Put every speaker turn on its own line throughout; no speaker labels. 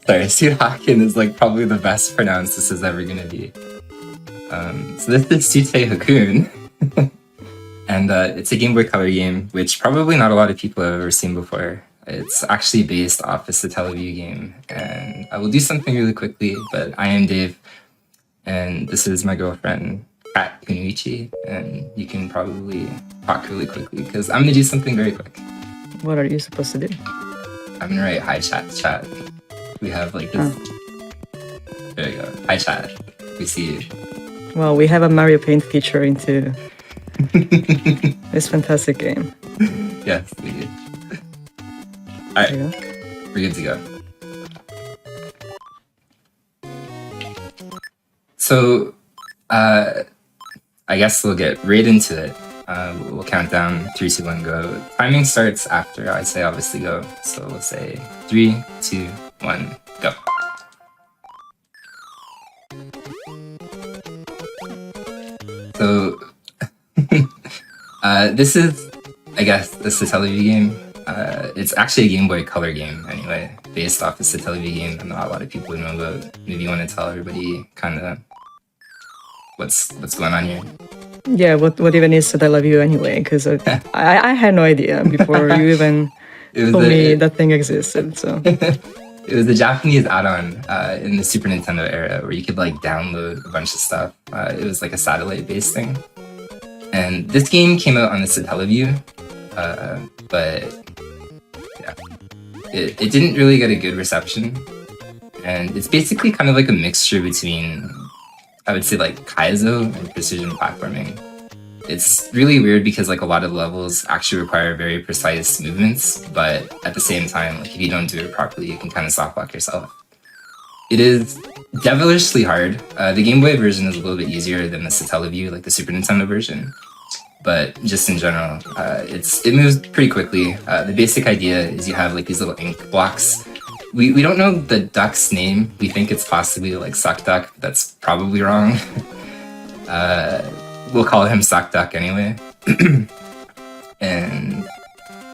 Sorry, Sutte Hakkun is like probably the best pronounced this is ever gonna be. So this is Sutte Hakkun, and it's a Game Boy Color game, which probably not a lot of people have ever seen before. It's actually based off a Satellaview game, and I will do something really quickly, but I am Dave, and this is my girlfriend, Kat Kunuichi, and you can probably talk really quickly, because I'm gonna do something very quick.
What are you supposed to do?
I'm gonna write hi chat. We have like this. There you go. Hi chat. We see you.
Well, we have a Mario Paint feature into this fantastic game.
Yes, we do. Alright, we're good to go. So, I guess we'll get right into it. We'll count down 3, 2, 1, go. Timing starts after I say obviously go. So we'll say 3, 2, 1, go. So, this is, I guess, the Satellaview game. It's actually a Game Boy Color game, anyway, based off the Satellaview game that not a lot of people know about. Maybe you want to tell everybody kind of what's going on here.
Yeah, what even is Satellaview anyway? Because I had no idea before you even told me that thing existed. So
it was a Japanese add-on in the Super Nintendo era where you could like download a bunch of stuff. It was like a satellite-based thing, and this game came out on the Satellaview, but yeah, it didn't really get a good reception, and it's basically kind of like a mixture between, I would say, like Kaizo and precision platforming. It's really weird because like a lot of levels actually require very precise movements, but at the same time, like if you don't do it properly, you can kind of softlock yourself. It is devilishly hard. The Game Boy version is a little bit easier than the Satellaview, like the Super Nintendo version. But just in general, it moves pretty quickly. The basic idea is you have like these little ink blocks. We don't know the duck's name. We think it's possibly like Suck Duck. That's probably wrong. We'll call him Suck Duck anyway. And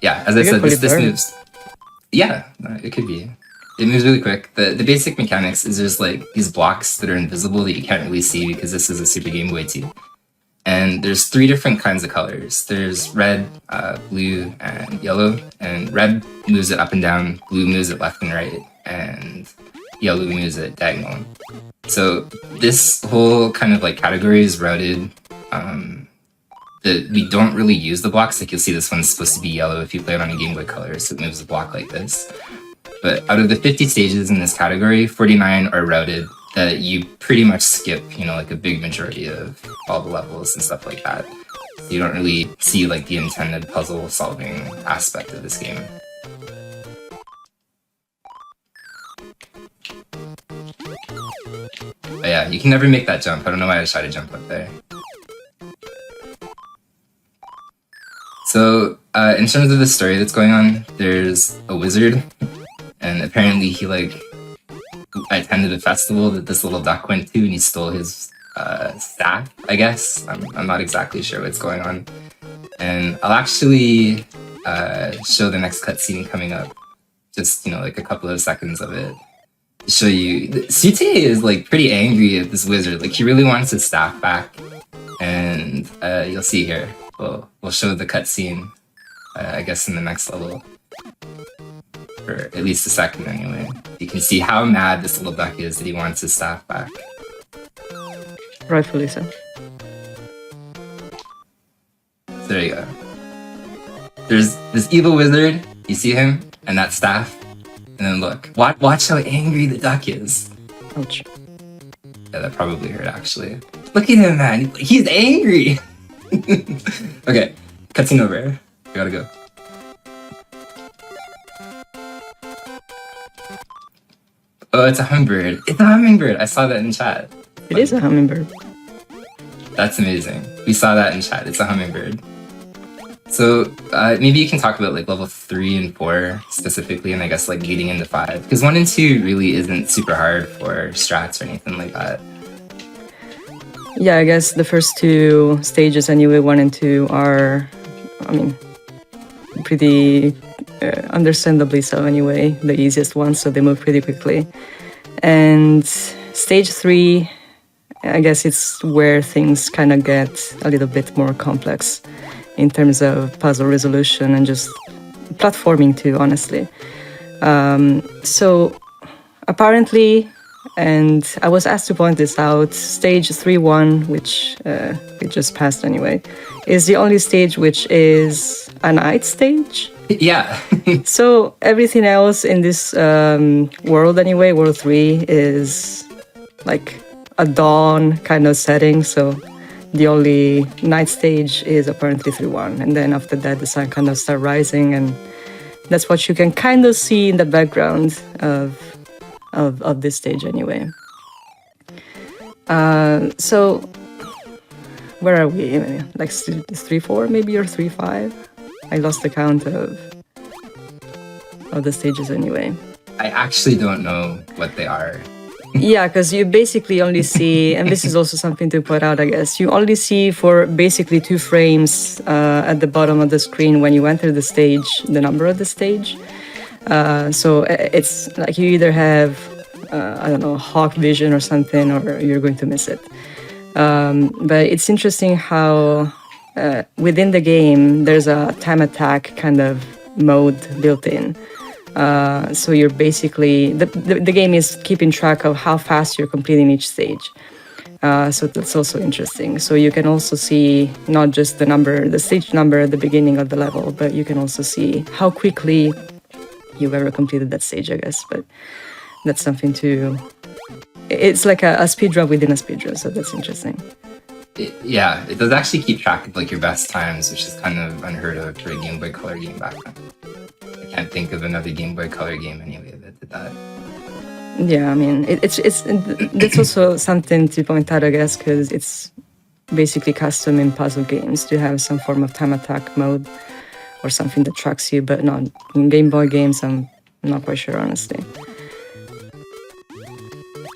yeah, as I said, this moves. Yeah, it could be. It moves really quick. The basic mechanics is there's like these blocks that are invisible that you can't really see because this is a Super Game Boy 2. And there's 3 different kinds of colors. There's red, blue, and yellow. And red moves it up and down, blue moves it left and right, and yellow moves it diagonal. So this whole kind of like category is routed. We don't really use the blocks. Like you'll see this one's supposed to be yellow if you play it on a Game Boy Color, so it moves the block like this. But out of the 50 stages in this category, 49 are routed that you pretty much skip, you know, like a big majority of all the levels and stuff like that. So you don't really see like the intended puzzle solving aspect of this game. But yeah, you can never make that jump. I don't know why I tried to jump up there. So, in terms of the story that's going on, there's a wizard, and apparently he like attended a festival that this little duck went to, and he stole his staff, I guess. I'm not exactly sure what's going on. And I'll actually show the next cutscene coming up, just, you know, like a couple of seconds of it, to show you. Sutte is like pretty angry at this wizard. Like he really wants his staff back, and you'll see here. We'll show the cutscene, I guess, in the next level. For at least a second anyway. You can see how mad this little duck is that he wants his staff back.
Rightfully so.
So there you go. There's this evil wizard, you see him, and that staff. And then look, watch how angry the duck is.
Ouch.
Yeah, that probably hurt actually. Look at him, man, he's angry! Okay, cutscene over. We gotta go. Oh, it's a hummingbird. It's a hummingbird. I saw that in chat.
It is a hummingbird.
That's amazing. We saw that in chat. It's a hummingbird. So maybe you can talk about like level 3 and 4 specifically, and I guess like leading into 5, because 1 and 2 really isn't super hard for strats or anything like that.
Yeah, I guess the first 2 stages anyway, 1 and 2 are, I mean, pretty understandably so anyway, the easiest one, so they move pretty quickly. And stage 3, I guess it's where things kind of get a little bit more complex in terms of puzzle resolution and just platforming too, honestly. So apparently, and I was asked to point this out, stage 3-1, which we just passed anyway, is the only stage which is a night stage.
Yeah.
So everything else in this world anyway, world 3, is like a dawn kind of setting. So the only night stage is apparently 3-1. And then after that, the sun kind of start rising. And that's what you can kind of see in the background of this stage anyway. So where are we? Like 3-4 maybe, or 3-5? I lost the count of the stages anyway.
I actually don't know what they are.
Yeah, because you basically only see, and this is also something to point out, I guess, you only see for basically 2 frames at the bottom of the screen when you enter the stage, the number of the stage. So it's like you either have, I don't know, hawk vision or something, or you're going to miss it. But it's interesting how within the game, there's a time attack kind of mode built in. So you're basically, the game is keeping track of how fast you're completing each stage. So that's also interesting. So you can also see not just the stage number at the beginning of the level, but you can also see how quickly you've ever completed that stage, I guess. But that's something it's like a speedrun within a speedrun, so that's interesting.
It does actually keep track of like your best times, which is kind of unheard of for a Game Boy Color game back then. I can't think of another Game Boy Color game anyway that did that.
Yeah, I mean, that's also something to point out, I guess, because it's basically custom in puzzle games to have some form of time attack mode or something that tracks you, but not in Game Boy games. I'm not quite sure, honestly.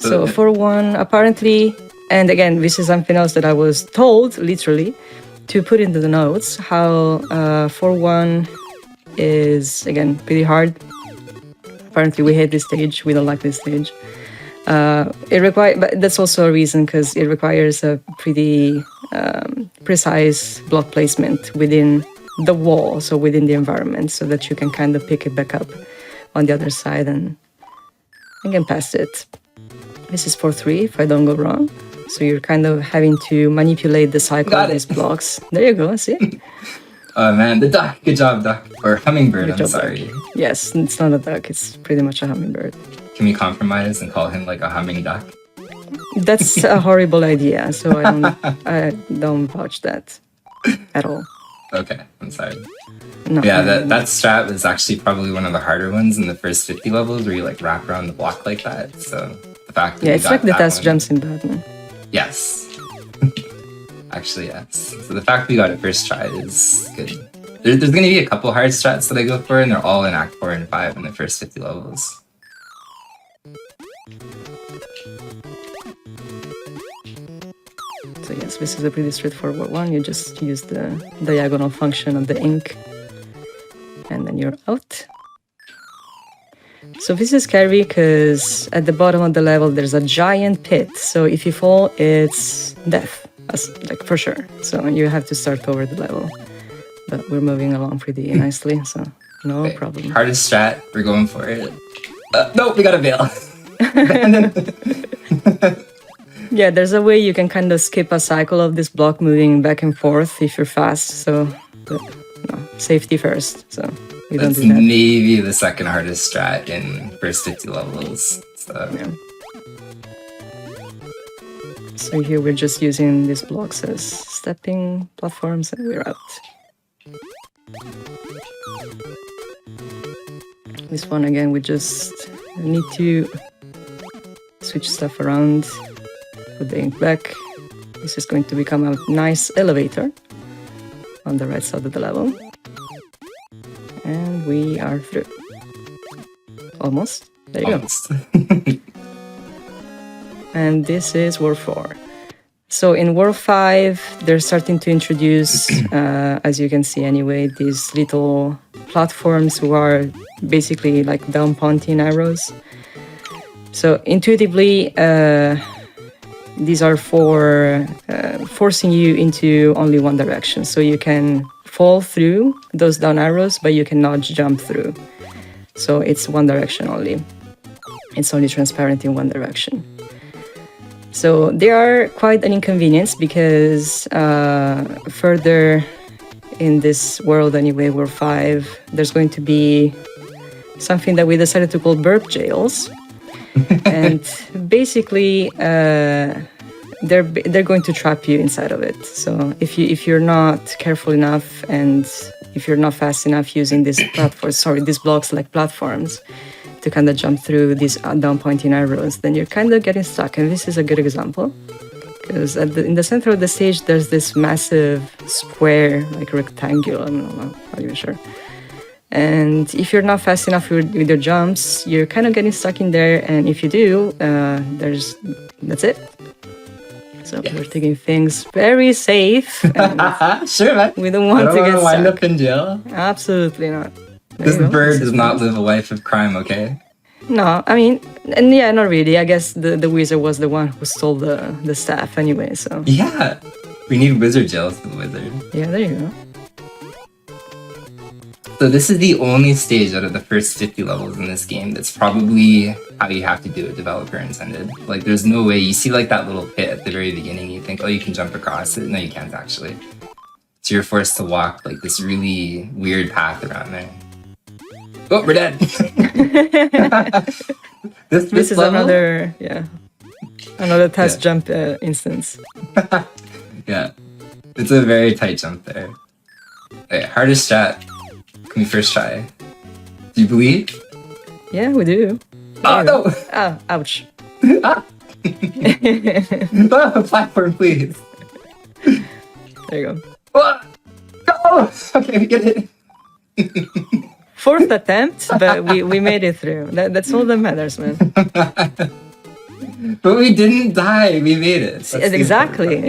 So for 1, apparently, and again, this is something else that I was told, literally, to put into the notes, how 4-1 is, again, pretty hard. Apparently, we hate this stage. We don't like this stage. But that's also a reason, because it requires a pretty precise block placement within the wall, so within the environment, so that you can kind of pick it back up on the other side and get past it. This is 4-3, if I don't go wrong. So you're kind of having to manipulate the cycle of these blocks. There you go, see?
Oh man, the duck. Good job, duck. Or hummingbird, I'm sorry.
Duck. Yes, it's not a duck, it's pretty much a hummingbird.
Can we compromise and call him like a humming duck?
That's a horrible idea, so I don't vouch that at all.
Okay, I'm sorry.
No,
yeah, that strat was actually probably one of the harder ones in the first 50 levels, where you like wrap around the block like that. So the fact that
it's like the test jumps in Batman.
Yes. Actually, yes. So the fact we got it first try is good. There's going to be a couple hard strats that I go for, and they're all in Act 4 and 5 in the first 50 levels.
So yes, this is a pretty straightforward one. You just use the diagonal function of the ink, and then you're out. So this is scary because at the bottom of the level there's a giant pit. So if you fall, it's death, like for sure. So you have to start over the level. But we're moving along pretty nicely, so no problem.
Hardest strat, we're going for it. No, we gotta bail.
Yeah, there's a way you can kind of skip a cycle of this block moving back and forth if you're fast. So, but no, safety first. So we don't do that.
Maybe the second hardest strat in first 50 levels. So.
Yeah. So here we're just using these blocks as stepping platforms, and we're out. This one again, we just need to switch stuff around. Put the ink back. This is going to become a nice elevator on the right side of the level. And we are through. Almost. There you go. And this is World 4. So in World 5, they're starting to introduce, as you can see anyway, these little platforms who are basically like down pointing arrows. So intuitively, these are for forcing you into only one direction. So you can fall through those down arrows, but you cannot jump through. So it's one direction only. It's only transparent in one direction. So they are quite an inconvenience because further in this world anyway, World 5, there's going to be something that we decided to call burp jails. And basically, they're going to trap you inside of it. So if you're not careful enough and if you're not fast enough using these blocks like platforms to kind of jump through these down pointing arrows, then you're kind of getting stuck. And this is a good example because in the center of the stage, there's this massive square, like rectangle. I'm not even sure. And if you're not fast enough with your jumps, you're kind of getting stuck in there. And if you do, that's it. So we're taking things very safe.
Sure, man.
We don't want to get
wind
stuck.
up in jail.
Absolutely not.
This bird does not live a life of crime, okay?
No, I mean, and yeah, not really. I guess the wizard was the one who stole the staff anyway, so.
Yeah. We need wizard jails for the wizard.
Yeah, there you go.
So this is the only stage out of the first 50 levels in this game that's probably how you have to do it, developer intended. Like, there's no way. You see, like, that little pit at the very beginning, you think, oh, you can jump across it. No, you can't, actually. So you're forced to walk, like, this really weird path around there. Oh, we're dead! this
is
level?
another test jump instance.
Yeah. It's a very tight jump there. Okay, hardest strat. Can we first try? Do you believe?
Yeah, we do.
Oh, no!
Ah, ouch.
Ah. Oh, platform, please.
There you go.
Oh, oh! Okay, we get it.
Fourth attempt, but we made it through. That's all that matters, man.
But we didn't die. We made it. That's
exactly.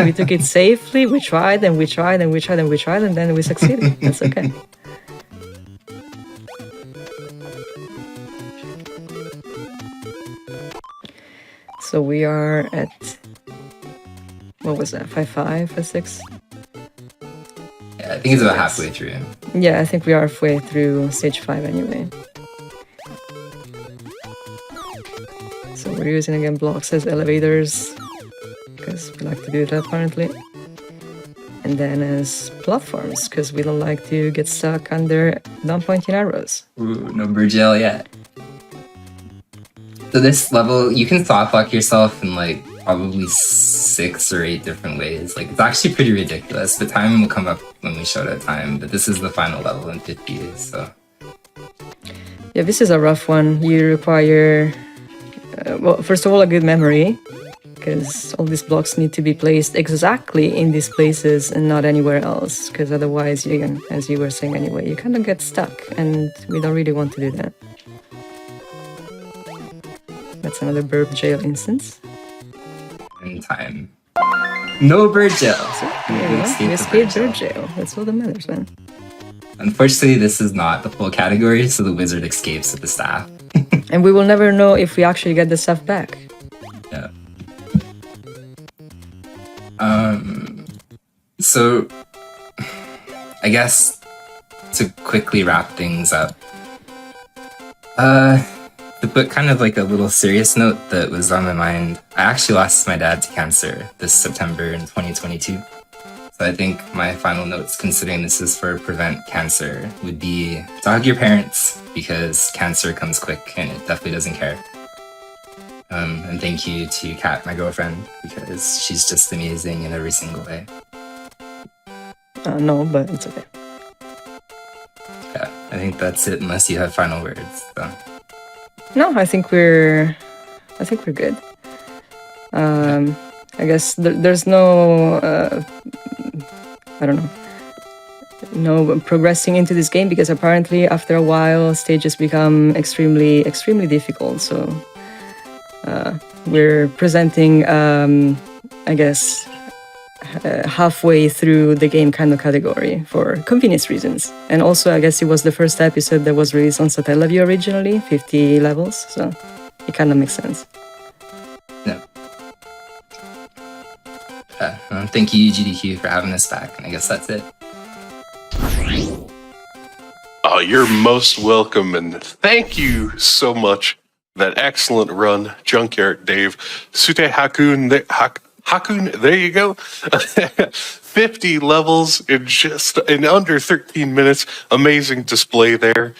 We took it safely. We tried and we tried and we tried and we tried, and then we succeeded. That's okay. So we are at, what was that, 5-5, 5-6?
Yeah, I think it's about halfway through.
Yeah, I think we are halfway through stage 5 anyway. So we're using again blocks as elevators, because we like to do that apparently. And then as platforms, because we don't like to get stuck under down-pointing arrows.
Ooh, no bird jail yet. So this level, you can soft lock yourself in like probably 6 or 8 different ways. Like, it's actually pretty ridiculous. The time will come up when we show that time, but this is the final level in 50, so.
Yeah, this is a rough one. You require, well, first of all, a good memory, because all these blocks need to be placed exactly in these places and not anywhere else, because otherwise, you, as you were saying anyway, you kind of get stuck, and we don't really want to do that. That's another burp jail instance.
In time. No bird jail!
So, we escaped bird jail. That's all that matters, man.
Unfortunately, this is not the full category, so the wizard escapes with the staff.
And we will never know if we actually get the stuff back.
Yeah. So, I guess to quickly wrap things up, to put kind of like a little serious note that was on my mind, I actually lost my dad to cancer this September in 2022. So I think my final notes, considering this is for prevent cancer, would be to hug your parents, because cancer comes quick and it definitely doesn't care. And thank you to Kat, my girlfriend, because she's just amazing in every single way.
No, but it's okay.
Yeah, I think that's it, unless you have final words. So.
No, I think we're good. I guess there's no, I don't know, no progressing into this game, because apparently after a while stages become extremely difficult. So we're presenting, I guess, halfway through the game kind of category for convenience reasons. And also, I guess it was the first episode that was released on Satellaview originally, 50 levels, so it kind of makes sense.
Yeah. Thank you, AGDQ, for having us back, and I guess that's it.
Oh, you're most welcome, and thank you so much. That excellent run, Junkyard Dave. Sutte Hakkun, Hakkun, there you go. 50 levels in under 13 minutes. Amazing display there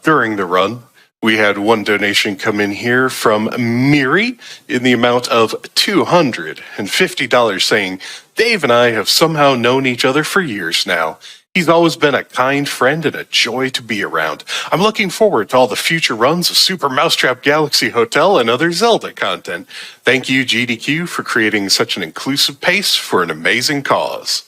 during the run. We had one donation come in here from Miri in the amount of $250 saying, Dave and I have somehow known each other for years now. He's always been a kind friend and a joy to be around. I'm looking forward to all the future runs of Super Mousetrap Galaxy Hotel and other Zelda content. Thank you, GDQ, for creating such an inclusive pace for an amazing cause.